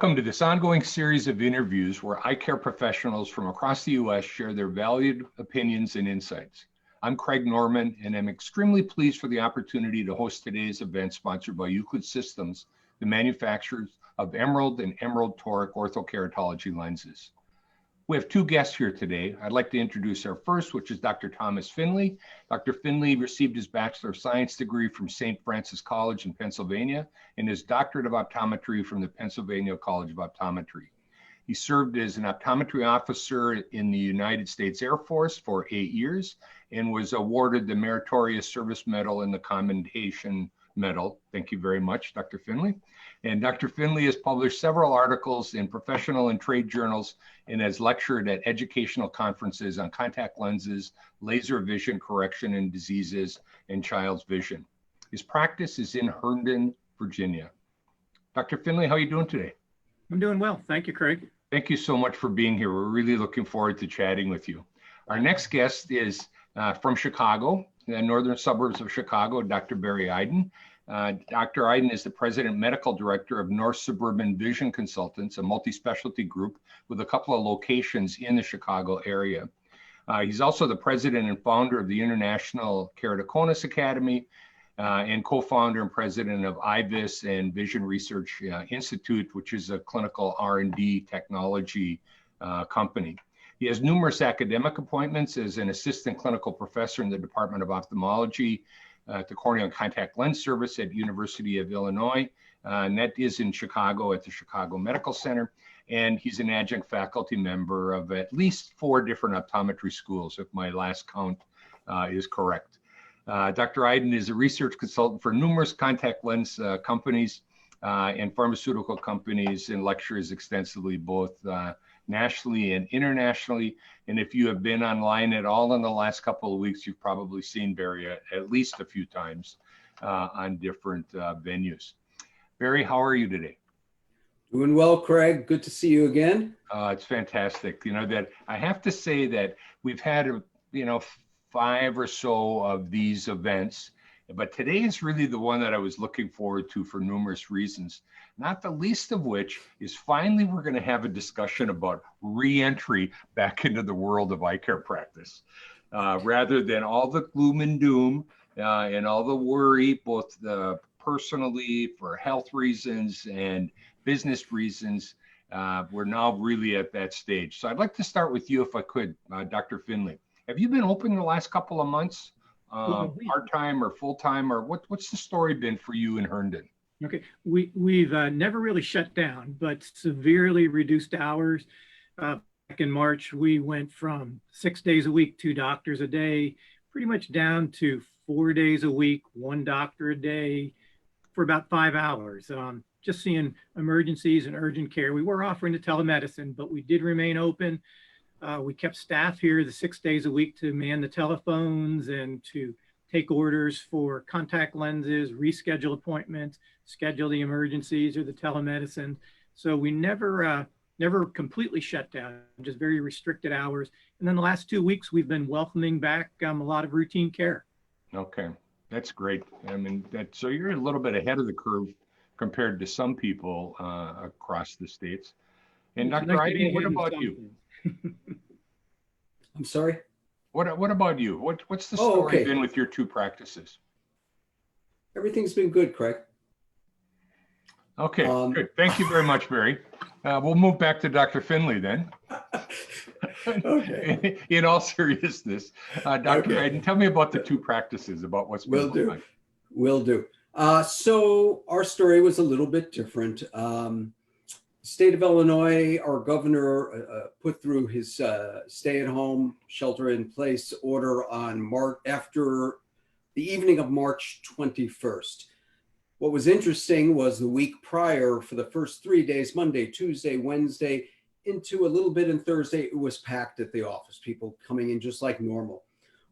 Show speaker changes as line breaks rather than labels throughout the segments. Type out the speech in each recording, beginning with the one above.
Welcome to this ongoing series of interviews where eye care professionals from across the U.S. share their valued opinions and insights. I'm Craig Norman, and I'm extremely pleased for the opportunity to host today's event sponsored by Euclid Systems, the manufacturers of Emerald and Emerald Toric orthokeratology lenses. We have two guests here today. I'd like to introduce our first, which is Dr. Thomas Finley. Dr. Finley received his Bachelor of Science degree from St. Francis College in Pennsylvania and his Doctorate of Optometry from the Pennsylvania College of Optometry. He served as an optometry officer in the United States Air Force for 8 years and was awarded the Meritorious Service Medal and the Commendation Medal. Thank you very much, Dr. Finley. And Dr. Finley has published several articles in professional and trade journals and has lectured at educational conferences on contact lenses, laser vision correction and diseases, and child's vision. His practice is in Herndon, Virginia. Dr. Finley, how are you doing today?
I'm doing well. Thank you, Craig.
Thank you so much for being here. We're really looking forward to chatting with you. Our next guest is from Chicago, the northern suburbs of Chicago, Dr. Barry Eiden. Dr. Eiden is the President Medical Director of North Suburban Vision Consultants, a multi-specialty group with a couple of locations in the Chicago area. He's also the President and founder of the International Keratoconus Academy and co-founder and president of IVIS and Vision Research Institute, which is a clinical R&D technology company. He has numerous academic appointments as an assistant clinical professor in the Department of Ophthalmology at the Corneal and Contact Lens Service at University of Illinois, and that is in Chicago at the Chicago Medical Center. And he's an adjunct faculty member of at least 4 different optometry schools, if my last count is correct. Dr. Eiden is a research consultant for numerous contact lens companies and pharmaceutical companies and lectures extensively both nationally and internationally. And if you have been online at all in the last couple of weeks, you've probably seen Barry at least a few times on different venues. Barry, how are you today?
Doing well, Craig. Good to see you again.
It's fantastic. You know, that I have to say that we've had, 5 or so of these events, but today is really the one that I was looking forward to for numerous reasons, not the least of which is finally we're going to have a discussion about re-entry back into the world of eye care practice. Rather than all the gloom and doom and all the worry, both personally for health reasons and business reasons, we're now really at that stage. So I'd like to start with you if I could, Dr. Finley. Have you been open the last couple of months? Part-time or full-time, or what's the story been for you in Herndon?
Okay, we've never really shut down, but severely reduced hours. Back in March, we went from 6 days a week, 2 doctors a day, pretty much down to 4 days a week, 1 doctor a day for about 5 hours. Just seeing emergencies and urgent care. We were offering the telemedicine, but we did remain open. We kept staff here the 6 days a week to man the telephones and to take orders for contact lenses, reschedule appointments, schedule the emergencies or the telemedicine. So we never completely shut down, just very restricted hours. And then the last 2 weeks, we've been welcoming back a lot of routine care.
Okay, that's great. I mean, so you're a little bit ahead of the curve compared to some people across the states. And Dr. Eiden, what about you?
I'm sorry?
What about you? What's the story been with your 2 practices?
Everything's been good, Craig.
Okay, good. Thank you very much, Barry. We'll move back to Dr. Finley then.
Okay.
In all seriousness, Dr. Eiden, tell me about the 2 practices, about what's been going on.
Will do. So our story was a little bit different. State of Illinois, our governor put through his stay-at-home, shelter-in-place order on after the evening of March 21st. What was interesting was the week prior, for the first 3 days, Monday, Tuesday, Wednesday, into a little bit on Thursday, it was packed at the office, people coming in just like normal.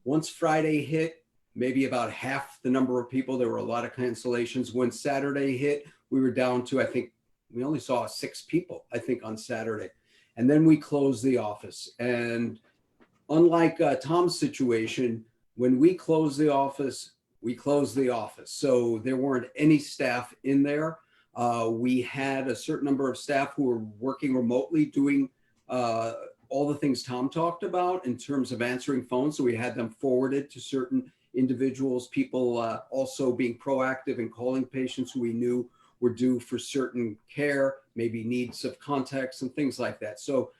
Once Friday hit, maybe about half the number of people. There were a lot of cancellations. When Saturday hit, we were down to, I think, we only saw 6 people, I think, on Saturday. And then we closed the office. And unlike Tom's situation, when we closed the office, we closed the office. So there weren't any staff in there. We had a certain number of staff who were working remotely doing all the things Tom talked about in terms of answering phones. So we had them forwarded to certain individuals, people also being proactive and calling patients who we knew were due for certain care, maybe needs of contacts and things like that. So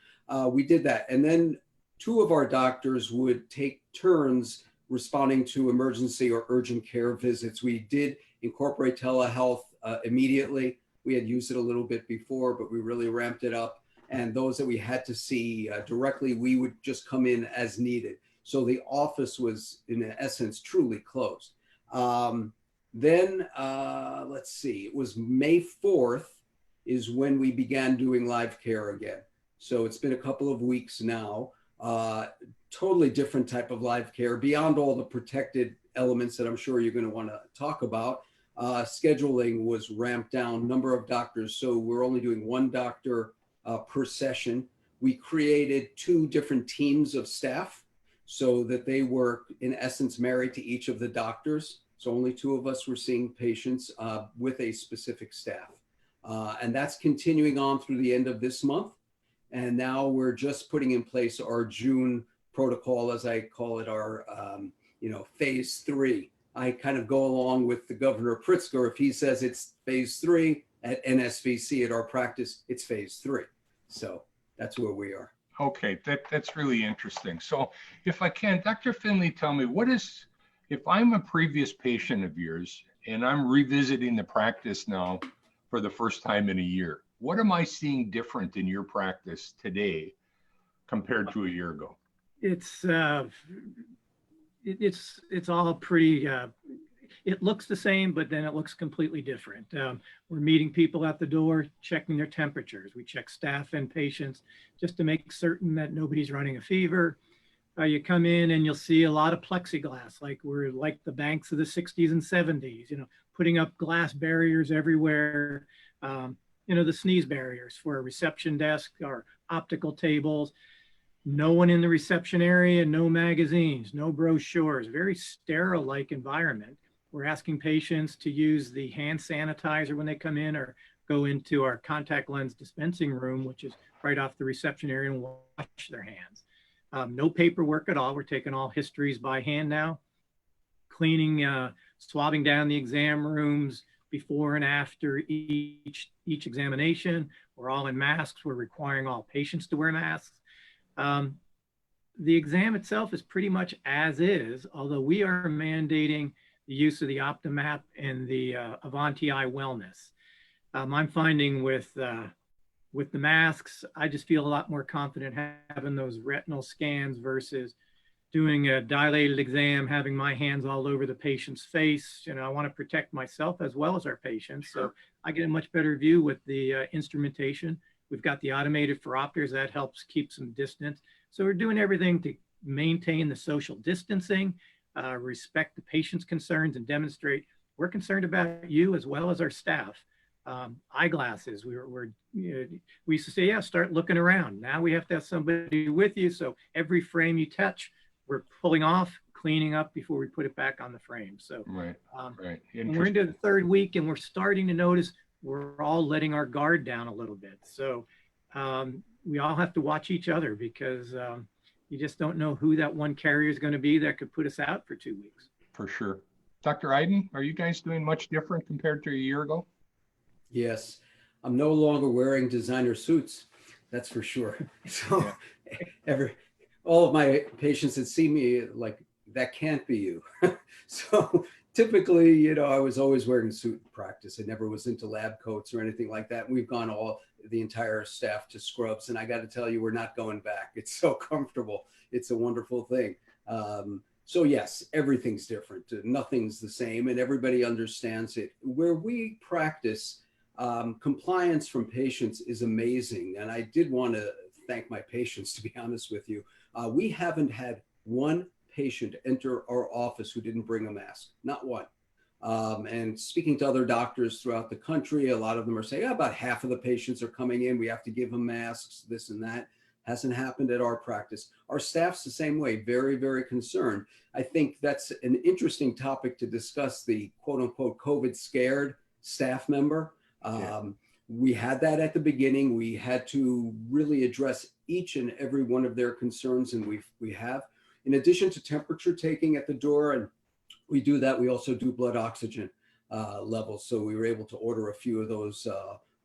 we did that. And then two of our doctors would take turns responding to emergency or urgent care visits. We did incorporate telehealth immediately. We had used it a little bit before, but we really ramped it up. And those that we had to see directly, we would just come in as needed. So the office was, in essence, truly closed. Then, let's see, it was May 4th is when we began doing live care again. So it's been a couple of weeks now. Totally different type of live care, beyond all the protected elements that I'm sure you're going to want to talk about. Scheduling was ramped down, number of doctors. So we're only doing one doctor per session. We created two different teams of staff so that they were, in essence, married to each of the doctors. So only two of us were seeing patients with a specific staff. And that's continuing on through the end of this month. And now we're just putting in place our June protocol, as I call it, our phase 3. I kind of go along with the Governor Pritzker. If he says it's phase 3 at NSVC at our practice, it's phase 3. So that's where we are.
Okay, that's really interesting. So if I can, Dr. Finley, tell me, if I'm a previous patient of yours and I'm revisiting the practice now for the first time in a year, what am I seeing different in your practice today compared to a year ago?
It's all pretty, it looks the same, but then it looks completely different. We're meeting people at the door, checking their temperatures. We check staff and patients just to make certain that nobody's running a fever. You come in and you'll see a lot of plexiglass, like we're like the banks of the 60s and 70s, putting up glass barriers everywhere. The sneeze barriers for a reception desk or optical tables. No one in the reception area, no magazines, no brochures, very sterile-like environment. We're asking patients to use the hand sanitizer when they come in or go into our contact lens dispensing room, which is right off the reception area, and wash their hands. No paperwork at all. We're taking all histories by hand now. Cleaning, swabbing down the exam rooms before and after each examination. We're all in masks. We're requiring all patients to wear masks. The exam itself is pretty much as is, although we are mandating the use of the OptiMap and the Avanti Eye Wellness. I'm finding with the masks, I just feel a lot more confident having those retinal scans versus doing a dilated exam, having my hands all over the patient's face. I want to protect myself as well as our patients. So I get a much better view with the instrumentation. We've got the automated phoropters that helps keep some distance. So we're doing everything to maintain the social distancing, respect the patient's concerns, and demonstrate we're concerned about you as well as our staff. Eyeglasses, we used to say, yeah, start looking around. Now we have to have somebody with you. So every frame you touch, we're pulling off, cleaning up before we put it back on the frame. So
right.
And we're into the third week and we're starting to notice we're all letting our guard down a little bit. So we all have to watch each other because you just don't know who that one carrier is going to be that could put us out for 2 weeks.
For sure. Dr. Eiden, are you guys doing much different compared to a year ago?
Yes, I'm no longer wearing designer suits. That's for sure. So all of my patients that see me like, that can't be you. So typically, I was always wearing a suit in practice. I never was into lab coats or anything like that. We've gone the entire staff to scrubs. And I got to tell you, we're not going back. It's so comfortable. It's a wonderful thing. So yes, everything's different. Nothing's the same and everybody understands it. Where we practice, compliance from patients is amazing. And I did want to thank my patients, to be honest with you. We haven't had one patient enter our office who didn't bring a mask, not one. And speaking to other doctors throughout the country, a lot of them are saying about half of the patients are coming in. We have to give them masks, this and that. Hasn't happened at our practice. Our staff's the same way, very, very concerned. I think that's an interesting topic to discuss, the quote unquote COVID scared staff member. We had that at the beginning. We had to really address each and every one of their concerns, and we have. In addition to temperature taking at the door, and we do that, we also do blood oxygen levels. So we were able to order a few of those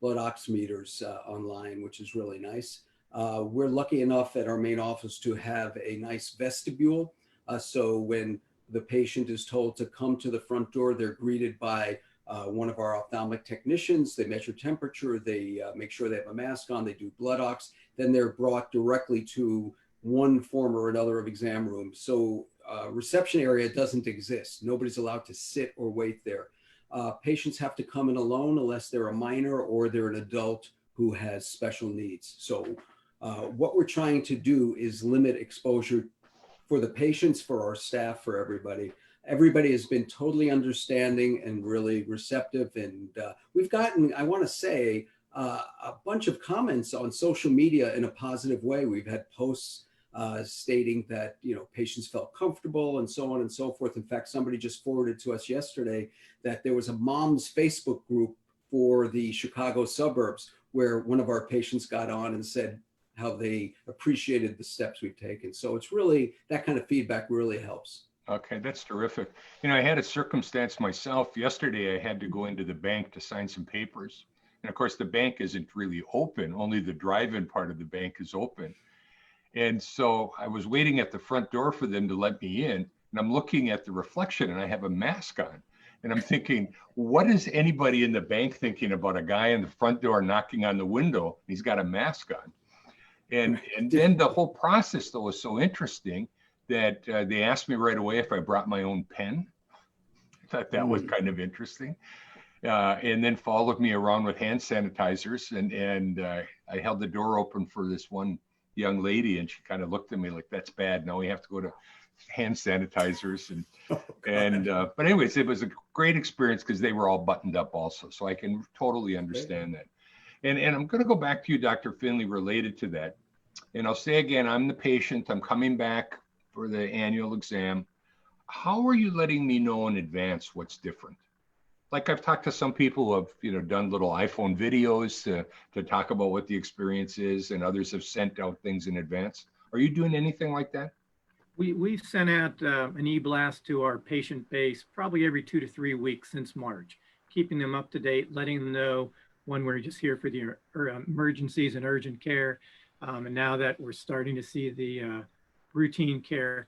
blood oximeters online, which is really nice. We're lucky enough at our main office to have a nice vestibule. So when the patient is told to come to the front door, they're greeted by one of our ophthalmic technicians. They measure temperature, they make sure they have a mask on, they do blood ox, then they're brought directly to one form or another of exam room. So reception area doesn't exist. Nobody's allowed to sit or wait there. Patients have to come in alone unless they're a minor or they're an adult who has special needs. So what we're trying to do is limit exposure for the patients, for our staff, for everybody. Everybody has been totally understanding and really receptive. And we've gotten, I want to say, a bunch of comments on social media in a positive way. We've had posts stating that, you know, patients felt comfortable and so on and so forth. In fact, somebody just forwarded to us yesterday that there was a mom's Facebook group for the Chicago suburbs where one of our patients got on and said how they appreciated the steps we've taken. So it's really, that kind of feedback really helps.
Okay, that's terrific. You know, I had a circumstance myself. Yesterday, I had to go into the bank to sign some papers. And of course, the bank isn't really open. Only the drive-in part of the bank is open. And so I was waiting at the front door for them to let me in. And I'm looking at the reflection and I have a mask on. And I'm thinking, what is anybody in the bank thinking about a guy in the front door knocking on the window? He's got a mask on. And then the whole process, though, was so interesting that they asked me right away if I brought my own pen. I thought that was kind of interesting. And then followed me around with hand sanitizers. And I held the door open for this one young lady, and she kind of looked at me like, that's bad. Now we have to go to hand sanitizers. But anyways, it was a great experience because they were all buttoned up also. So I can totally understand that. And I'm going to go back to you, Dr. Finley, related to that. And I'll say again, I'm the patient. I'm coming back for the annual exam. How are you letting me know in advance what's different? Like I've talked to some people who have, you know, done little iPhone videos to talk about what the experience is, and others have sent out things in advance. Are you doing anything like that?
We've sent out an e-blast to our patient base probably every 2 to 3 weeks since March, keeping them up to date, letting them know when we're just here for the emergencies and urgent care. And now that we're starting to see the routine care,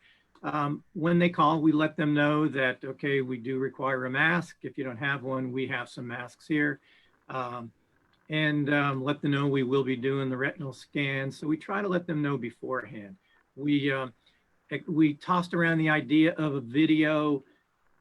when they call, we let them know that, okay, we do require a mask. If you don't have one, we have some masks here. And let them know we will be doing the retinal scans. So we try to let them know beforehand. We tossed around the idea of a video,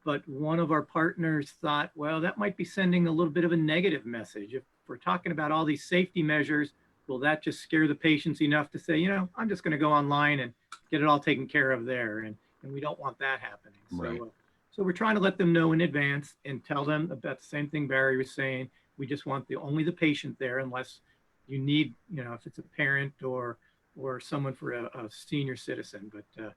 but one of our partners thought, well, that might be sending a little bit of a negative message. If we're talking about all these safety measures, will that just scare the patients enough to say, you know, I'm just going to go online and get it all taken care of there. And we don't want that happening.
Right.
So we're trying to let them know in advance and tell them about the same thing Barry was saying. We just want only the patient there, unless you need, you know, if it's a parent or someone for a senior citizen. But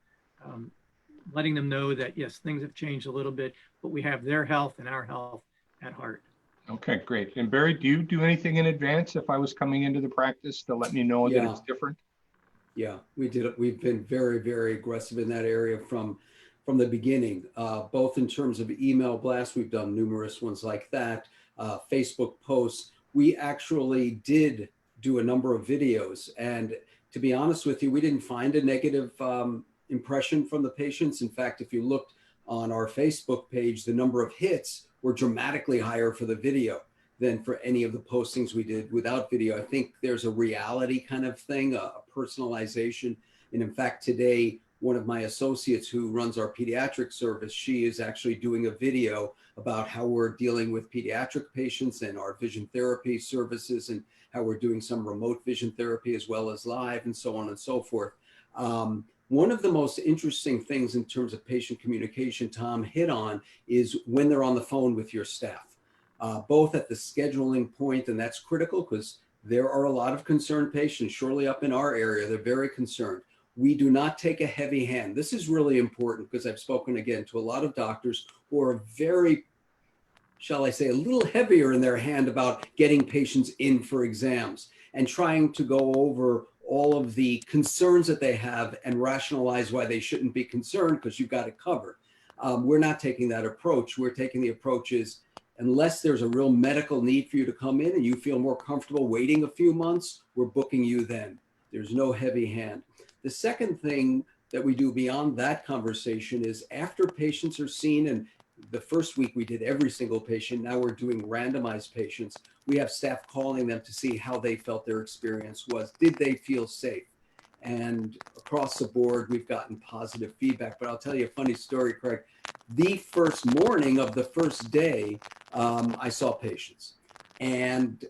letting them know that, yes, things have changed a little bit, but we have their health and our health at heart.
Okay, great. And Barry, do you do anything in advance if I was coming into the practice to let me know that it's different?
Yeah, we did it. We've been very, very aggressive in that area from the beginning, both in terms of email blasts. We've done numerous ones like that, Facebook posts. We actually did do a number of videos. And to be honest with you, we didn't find a negative impression from the patients. In fact, if you looked on our Facebook page, the number of hits were dramatically higher for the video than for any of the postings we did without video. I think there's a reality kind of thing, a personalization. And in fact, today, one of my associates who runs our pediatric service, she is actually doing a video about how we're dealing with pediatric patients and our vision therapy services, and how we're doing some remote vision therapy as well as live, and so on and so forth. One of the most interesting things in terms of patient communication Tom hit on is when they're on the phone with your staff, both at the scheduling point, and that's critical because there are a lot of concerned patients, surely up in our area, they're very concerned. We do not take a heavy hand. This is really important because I've spoken again to a lot of doctors who are very shall I say, a little heavier in their hand about getting patients in for exams and trying to go over all of the concerns that they have and rationalize why they shouldn't be concerned because you've got it covered. We're not taking that approach. We're taking the approach is, unless there's a real medical need for you to come in and you feel more comfortable waiting a few months, we're booking you then. There's no heavy hand. The second thing that we do beyond that conversation is after patients are seen, and the first week we did every single patient, now we're doing randomized patients. We have staff calling them to see how they felt their experience was. Did they feel safe? And across the board, we've gotten positive feedback. But I'll tell you a funny story, Craig. The first morning of the first day, I saw patients. And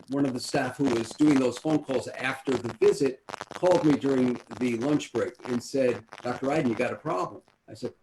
one of the staff who was doing those phone calls after the visit called me during the lunch break and said, Dr. Eiden, you got a problem. I said,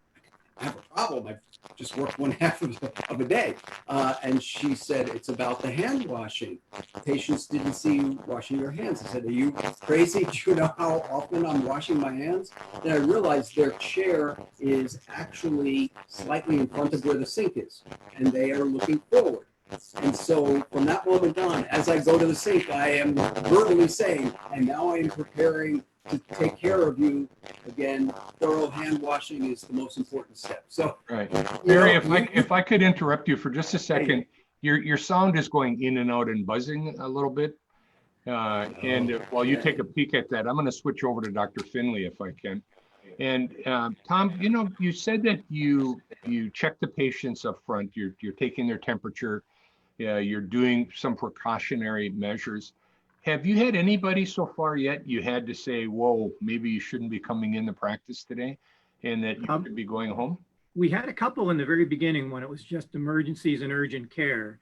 I have a problem. I've just worked one half of a day. And she said, it's about the hand washing. Patients didn't see you washing your hands. I said, are you crazy? Do you know how often I'm washing my hands? Then I realized their chair is actually slightly in front of where the sink is, and they are looking forward. And so from that moment on, as I go to the sink, I am verbally saying, and now I am preparing to take care of you. Again, thorough hand washing is the most important step. So,
right. Barry, if I could interrupt you for just a second, your sound is going in and out and buzzing a little bit. And while you take a peek at that, I'm going to switch over to Dr. Finley if I can. And Tom, you know, you said that you check the patients up front. You're taking their temperature. You're doing some precautionary measures. Have you had anybody so far yet you had to say, whoa, maybe you shouldn't be coming in the practice today and that you should be going home?
We had a couple in the very beginning when it was just emergencies and urgent care,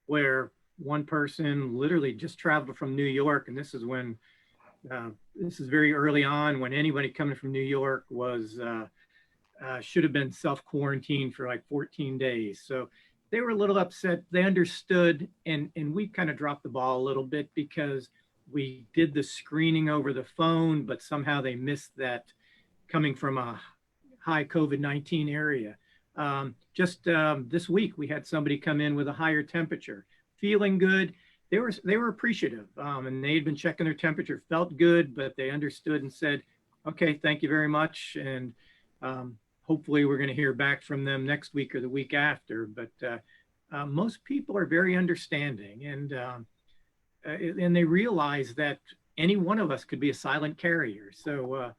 where one person literally just traveled from New York. And this is when, this is very early on when anybody coming from New York was, should have been self-quarantined for like 14 days. So they were a little upset. They understood, and we kind of dropped the ball a little bit because we did the screening over the phone, but somehow they missed that coming from a high COVID-19 area. Just this week, we had somebody come in with a higher temperature, feeling good. They were appreciative, and they had been checking their temperature, felt good, but they understood and said, okay, thank you very much. And hopefully we're going to hear back from them next week or the week after. But most people are very understanding, and they realize that any one of us could be a silent carrier. So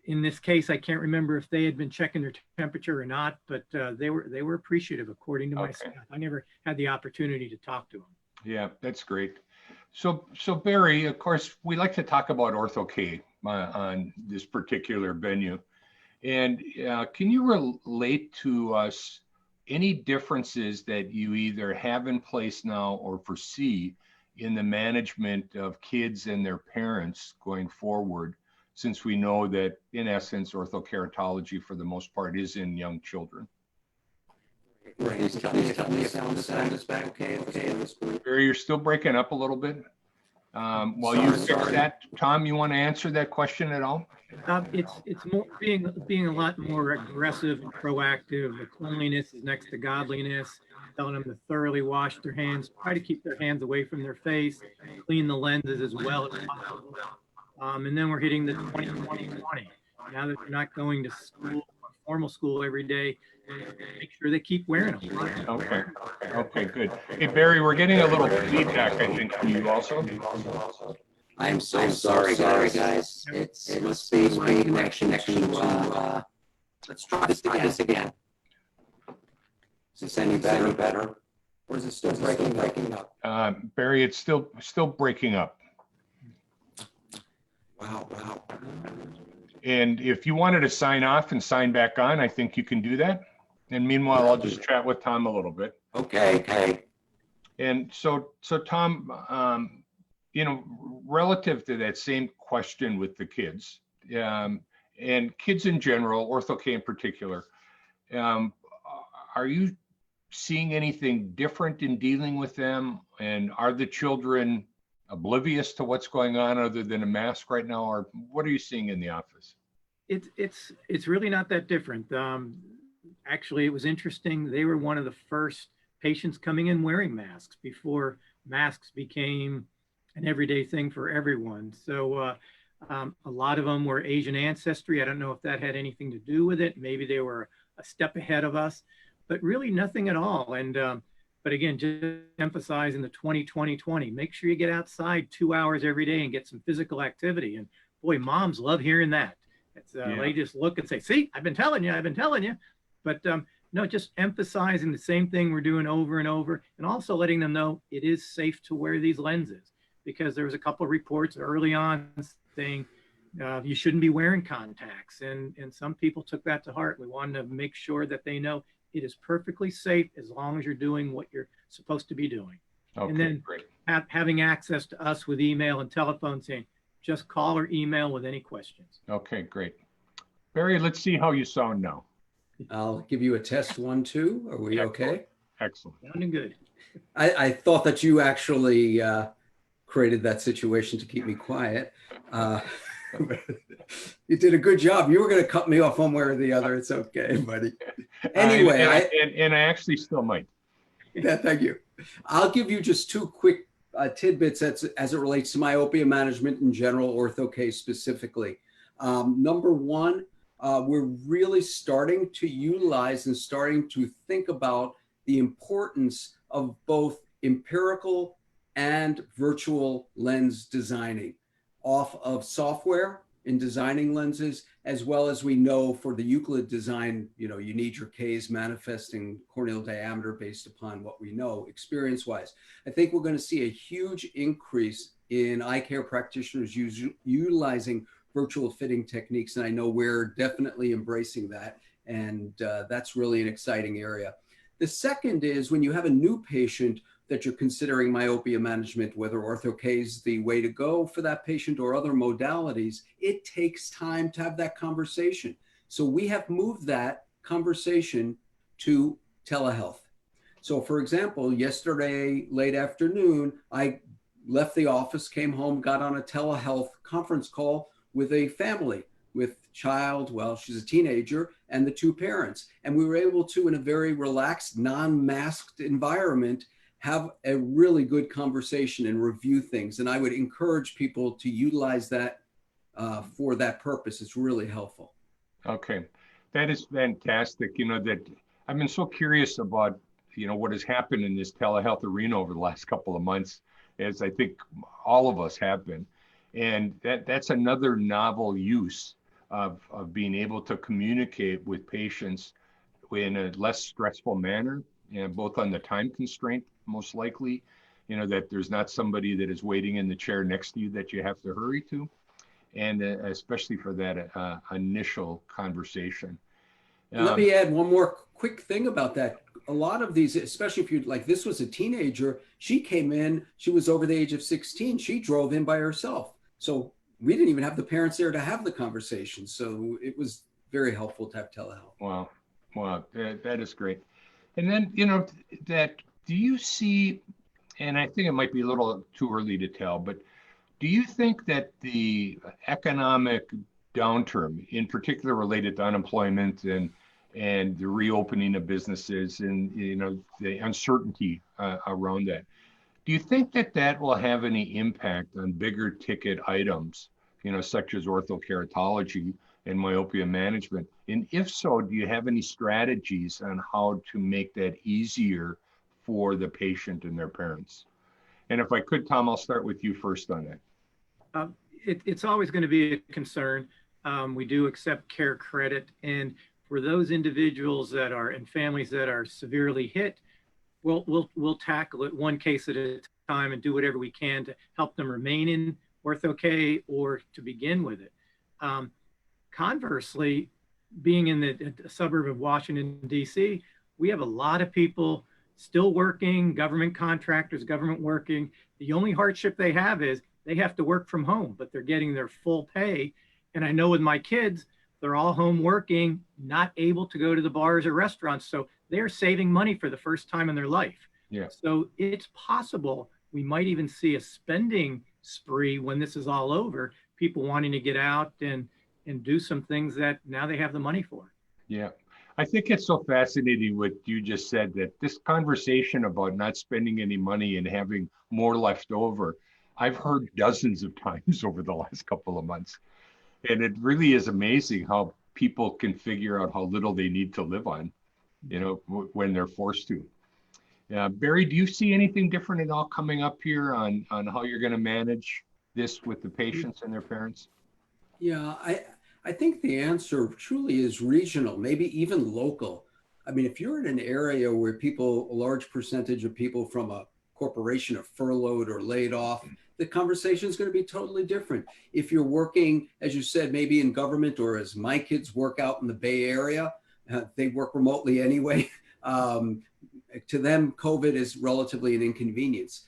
in this case, I can't remember if they had been checking their temperature or not, but they were appreciative, according to my staff. I never had the opportunity to talk to them.
Yeah, that's great. So Barry, of course, we like to talk about ortho-k on this particular venue. And can you relate to us any differences that you either have in place now or foresee in the management of kids and their parents going forward, since we know that, in essence, orthokeratology for the most part is in young children?
Please tell me if sound is back okay at this point.
Barry, you're still breaking up a little bit. While you fix that, Tom, you want to answer that question at all?
It's more being a lot more aggressive and proactive. The cleanliness is next to godliness. Telling them to thoroughly wash their hands, try to keep their hands away from their face, clean the lenses as well as possible. And then we're hitting the 20-20-20. Now that they're not going to school, formal school every day, make sure they keep wearing them.
Okay, good. Hey, Barry, we're getting a little feedback, I think, from you also.
I'm so sorry, guys. It must be my connection to, let's try this again. Is this any better? Or is it still breaking up?
Barry, it's still breaking up.
Wow.
And if you wanted to sign off and sign back on, I think you can do that. And meanwhile, I'll just chat with Tom a little bit.
Okay.
And so Tom, you know, relative to that same question with the kids, and kids in general, ortho-k in particular, are you seeing anything different in dealing with them? And are the children oblivious to what's going on other than a mask right now? Or what are you seeing in the office?
It's really not that different. Actually, it was interesting. They were one of the first patients coming in wearing masks before masks became an everyday thing for everyone. So a lot of them were Asian ancestry. I don't know if that had anything to do with it. Maybe they were a step ahead of us, but really nothing at all. And but again, just emphasizing the 20-20-20. Make sure you get outside 2 hours every day and get some physical activity. And boy, moms love hearing that. It's, they just look and say, "See, I've been telling you, I've been telling you." But no, just emphasizing the same thing we're doing over and over, and also letting them know it is safe to wear these lenses, because there was a couple of reports early on saying you shouldn't be wearing contacts, and some people took that to heart. We wanted to make sure that they know it is perfectly safe as long as you're doing what you're supposed to be doing.
Okay,
and then
great.
Having access to us with email and telephone, saying just call or email with any questions.
Okay, great. Barry, let's see how you sound now.
I'll give you a test 1, 2. Are we okay?
Excellent.
Sounding good.
I thought that you actually created that situation to keep me quiet. You did a good job. You were going to cut me off one way or the other. It's okay, buddy. Anyway,
and I actually still might.
Yeah, thank you. I'll give you just 2 quick tidbits as it relates to myopia management in general, ortho-k specifically. Number 1, we're really starting to utilize and starting to think about the importance of both empirical and virtual lens designing off of software in designing lenses, as well as we know for the Euclid design, you need your Ks manifesting corneal diameter based upon what we know experience-wise. I think we're going to see a huge increase in eye care practitioners utilizing virtual fitting techniques, and I know we're definitely embracing that, and that's really an exciting area. The second is when you have a new patient that you're considering myopia management, whether ortho-k is the way to go for that patient or other modalities, it takes time to have that conversation. So we have moved that conversation to telehealth. So for example, yesterday, late afternoon, I left the office, came home, got on a telehealth conference call with a family, with child, well, she's a teenager, and the 2 parents. And we were able to, in a very relaxed, non-masked environment, have a really good conversation and review things. And I would encourage people to utilize that for that purpose. It's really helpful.
Okay, that is fantastic. That I've been so curious about, what has happened in this telehealth arena over the last couple of months, as I think all of us have been. And that's another novel use of being able to communicate with patients in a less stressful manner, both on the time constraint, most likely, that there's not somebody that is waiting in the chair next to you that you have to hurry to, and especially for that initial conversation.
Let me add one more quick thing about that. A lot of these, especially if you like, this was a teenager, she came in, she was over the age of 16, she drove in by herself. So we didn't even have the parents there to have the conversation. So it was very helpful to have telehealth.
Wow, that is great. And then, do you see, and I think it might be a little too early to tell, but do you think that the economic downturn, in particular related to unemployment and the reopening of businesses and, the uncertainty around that, do you think that will have any impact on bigger ticket items, such as orthokeratology and myopia management? And if so, do you have any strategies on how to make that easier for the patient and their parents? And if I could, Tom, I'll start with you first on that.
It's always going to be a concern. We do accept care credit. And for those individuals that are and families that are severely hit, we'll tackle it one case at a time and do whatever we can to help them remain in ortho-k or to begin with it. Conversely, being in the suburb of Washington, D.C., we have a lot of people still working, government contractors, government working. The only hardship they have is they have to work from home, but they're getting their full pay. And I know with my kids, they're all home working, not able to go to the bars or restaurants. So they're saving money for the first time in their life.
Yeah.
So it's possible we might even see a spending spree when this is all over, people wanting to get out and do some things that now they have the money for.
Yeah. I think it's so fascinating what you just said, that this conversation about not spending any money and having more left over, I've heard dozens of times over the last couple of months. And it really is amazing how people can figure out how little they need to live on, when they're forced to. Barry, do you see anything different at all coming up here on how you're going to manage this with the patients and their parents?
Yeah, I think the answer truly is regional, maybe even local. I mean, if you're in an area where a large percentage of people from a corporation are furloughed or laid off, the conversation is going to be totally different. If you're working, as you said, maybe in government, or as my kids work out in the Bay Area, they work remotely anyway. To them, COVID is relatively an inconvenience,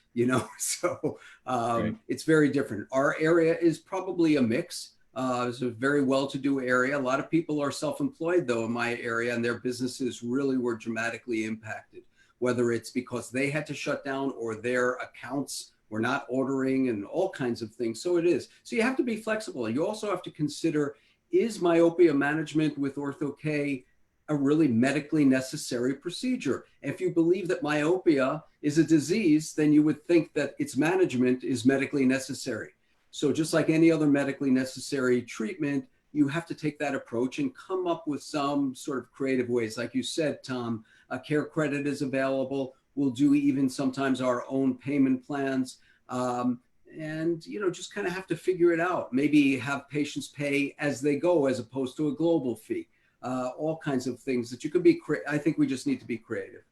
so
Right.
it's very different. Our area is probably a mix. It's a very well-to-do area. A lot of people are self-employed, though, in my area, and their businesses really were dramatically impacted, whether it's because they had to shut down or their accounts were not ordering and all kinds of things. So it is. So you have to be flexible. You also have to consider, is myopia management with ortho-k a really medically necessary procedure? If you believe that myopia is a disease, then you would think that its management is medically necessary. So just like any other medically necessary treatment, you have to take that approach and come up with some sort of creative ways. Like you said, Tom, a care credit is available. We'll do even sometimes our own payment plans. And, just kind of have to figure it out. Maybe have patients pay as they go, as opposed to a global fee. All kinds of things that you could be, I think we just need to be creative.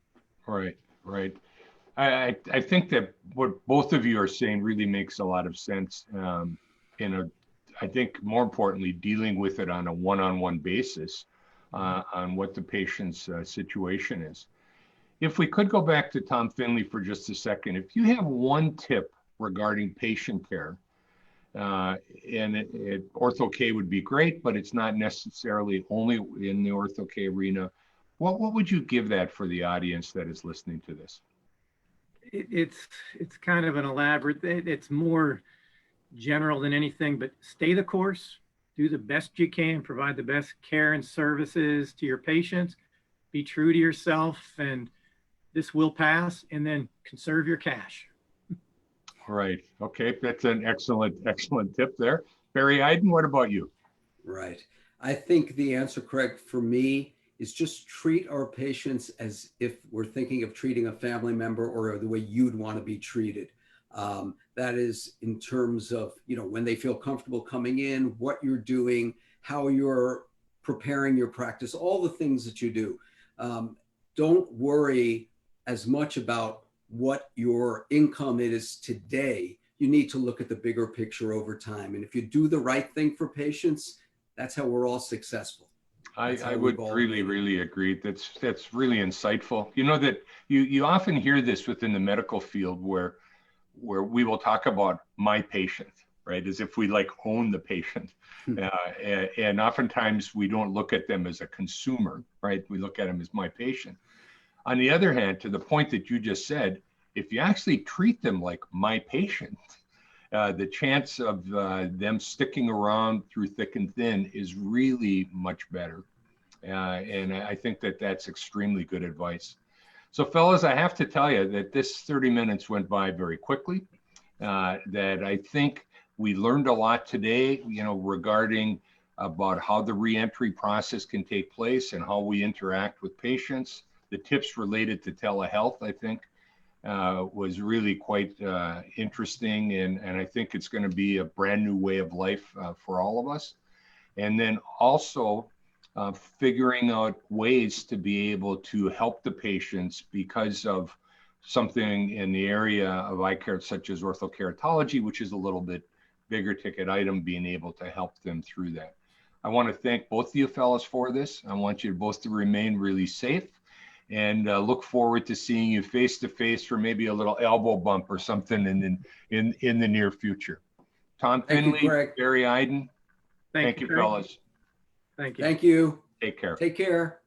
Right. I think that what both of you are saying really makes a lot of sense. I think more importantly, dealing with it on a one-on-one basis on what the patient's situation is. If we could go back to Tom Finley for just a second, if you have one tip regarding patient care, ortho-k would be great, but it's not necessarily only in the ortho-k arena. What would you give that for the audience that is listening to this?
It's kind of an elaborate, it's more general than anything, but stay the course, do the best you can, provide the best care and services to your patients, be true to yourself, and this will pass, and then conserve your cash.
Right. Okay. That's an excellent tip there. Barry Eiden, what about you?
Right. I think the answer, Craig, for me is just treat our patients as if we're thinking of treating a family member, or the way you'd want to be treated. That is in terms of, when they feel comfortable coming in, what you're doing, how you're preparing your practice, all the things that you do. Don't worry as much about what your income is today. You need to look at the bigger picture over time. And if you do the right thing for patients, that's how we're all successful.
I would really agree. That's really insightful. That you often hear this within the medical field where we will talk about my patient, right? As if we own the patient. And oftentimes we don't look at them as a consumer, right? We look at them as my patient. On the other hand, to the point that you just said, if you actually treat them like my patient, the chance of them sticking around through thick and thin is really much better. And I think that that's extremely good advice. So fellas, I have to tell you that this 30 minutes went by very quickly, that I think we learned a lot today, regarding about how the reentry process can take place and how we interact with patients. The tips related to telehealth, I think, was really quite interesting. And I think it's going to be a brand new way of life for all of us. And then also figuring out ways to be able to help the patients because of something in the area of eye care, such as orthokeratology, which is a little bit bigger ticket item, being able to help them through that. I want to thank both of you fellas for this. I want you both to remain really safe, and look forward to seeing you face to face for maybe a little elbow bump or something in the near future. Tom Finley, Barry Eiden, thank you, fellas.
Thank you.
Thank you.
Take care.
Take care.